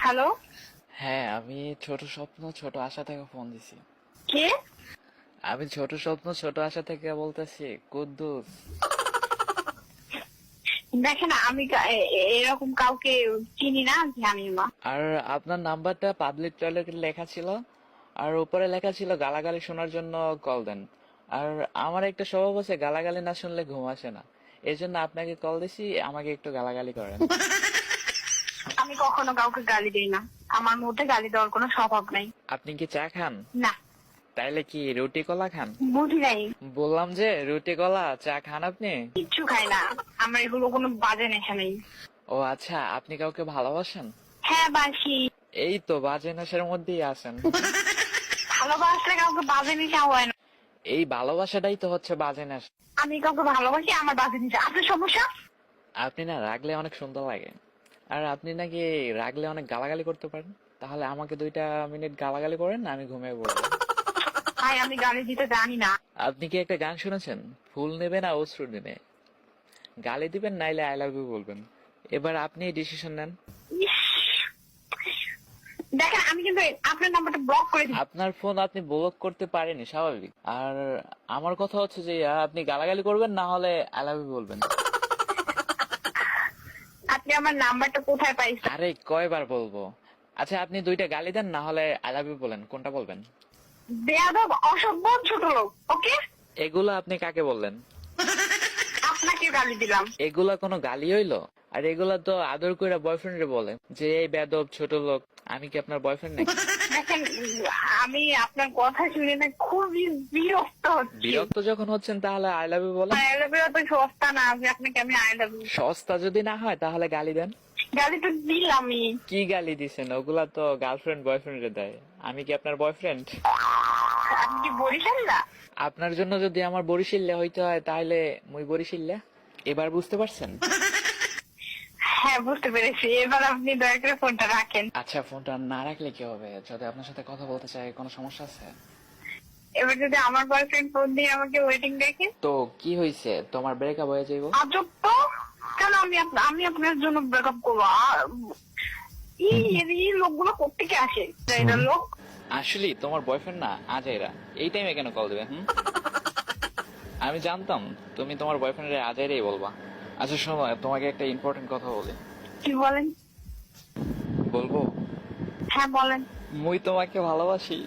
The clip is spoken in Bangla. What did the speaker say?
হ্যালো, হ্যাঁ, আমি ছোট স্বপ্ন ছোট আশা থেকে ফোন দিছি। কে? আমি ছোট স্বপ্ন ছোট আশা থেকে বলতেছি, কুদ্দুস। দেখেন আমি এরকম কাউকে চিনি না, জানি না। আর আপনার নাম্বারটা পাবলিক টয়লেটে লেখা ছিল, আর উপরে লেখা ছিল গালাগালি শোনার জন্য কল দেন। আর আমার একটা স্বভাব আছে, গালাগালি না শুনলে ঘুম আসে না। এই জন্য আপনাকে কল দিছি, আমাকে একটু গালাগালি করেন। আমি কখনো কাউকে গালি দিই না, আমার মধ্যে গালি দেওয়ার কোনো স্বভাব নাই। আপনি কি চা খান? না, তাইলে কি রুটি কলা খান? বুঝি নাই, বললাম যে রুটি কলা চা খান আপনি? কিচ্ছু খাই না। আমার এগুলো কোনো বাজে নেশা নেই। ও আচ্ছা, আপনি কাউকে ভালোবাসেন? হ্যাঁ, বাসি। এই তো বাজে নেশার মধ্যেই আছেন। ভালোবাসলে কাউকে বাজে নেশা হয় না। এই ভালোবাসাটাই তো হচ্ছে বাজে নেশা। আমি কাউকে ভালোবাসি, আমার বাজে নেশা। আপনার সমস্যা? আপনি না রাগলে অনেক সুন্দর লাগে, আর আপনি নাকি রাগলে অনেক গালাগালি করতে পারেন। তাহলে আমাকে 2 মিনিট গালাগালি করেন, আমি ঘুমিয়ে পড়বো। ভাই, আমি গালি দিতে জানি না। আপনি কি একটা গান শুনেছেন, ফুল নেবে না অশ্রু নেবে? গালি দিবেন নাইলে আই লাভ ইউ বলবেন। এবার আপনি ডিসিশন নেন। ইস, দেখেন আমি কিন্তু আপনার নাম্বারটা ব্লক করে দিই। আপনার ফোন আপনি ব্লক করতে পারেনি, স্বাভাবিক। আর আমার কথা হচ্ছে যে আপনি গালাগালি করবেন, না হলে আই লাভ ইউ বলবেন। আপনি আমার নাম্বারটা কোথায় পাইছেন? আরে কয়বার বলবো? আচ্ছা, আপনি 2টা গালি দেন, না হলে আই লাভ ইউ বলেন, কোনটা বলবেন? বেয়াদব, অসভ্য, ছোট লোক। ওকে, এগুলো আপনি কাকে বললেন? আপনাকে গালি দিলাম। এগুলা কোনো গালি হইলো? আর এগুলা তো আদর কইরা বয়ফ্রেন্ড বলে যে এই বেয়াদব ছোট লোক। আমি কি আপনার বয়ফ্রেন্ড নাকি? দেখেন, আমি আপনার কথা শুনে না খুবই বিরক্ত হচ্ছি। বিরক্ত যখন হচ্ছেন তাহলে আই লাভ ইউ বলেন। আই লাভ ইউ তো সস্তা না, আপনাকে আমি আই লাভ ইউ। সস্তা যদি না হয় তাহলে গালি দেন। গালি তো দিলামই। কি গালি দিছেন? ওগুলা তো গার্লফ্রেন্ড বয়ফ্রেন্ডে দেয়। আমি কি আপনার বয়ফ্রেন্ড? আপনি কি বরিশাল না? আপনার জন্য যদি আমার বরিশিল্লা হইতে হয় তাহলে মুই বরিশিল্লা। এবার বুঝতে পারছেন? হ্যাঁ, বুঝতে পেরেছি। এবার আপনি দয়া করে ফোনটা রাখেন। আচ্ছা, ফোনটা না রাখলে কি হবে? যদি আপনার সাথে কথা বলতে চাই, কোনো সমস্যা আছে? এবার যদি আমার বয়ফ্রেন্ড ফোন দিয়ে আমাকে ওয়েটিং দেখে, তো কি হয়েছে, তোমার ব্রেকআপ হয়ে যাইব? আজব তো। কেন আমি আপনার জন্য ব্রেকআপ করবো? এই লোকগুলো কোত্থেকে আসে? এরা লোক। আসলে তোমার বয়ফ্রেন্ড না আজাইরা, এই টাইমে কেন কল দেবে? আমি জানতাম তুমি তোমার বয়ফ্রেন্ডের আজাইরাই বলবা। আচ্ছা শোনো, তোমাকে একটা ইম্পর্টেন্ট কথা বলি। কি বলেন? বলবো? হ্যাঁ, বলেন। মুই তোমাকে ভালোবাসি।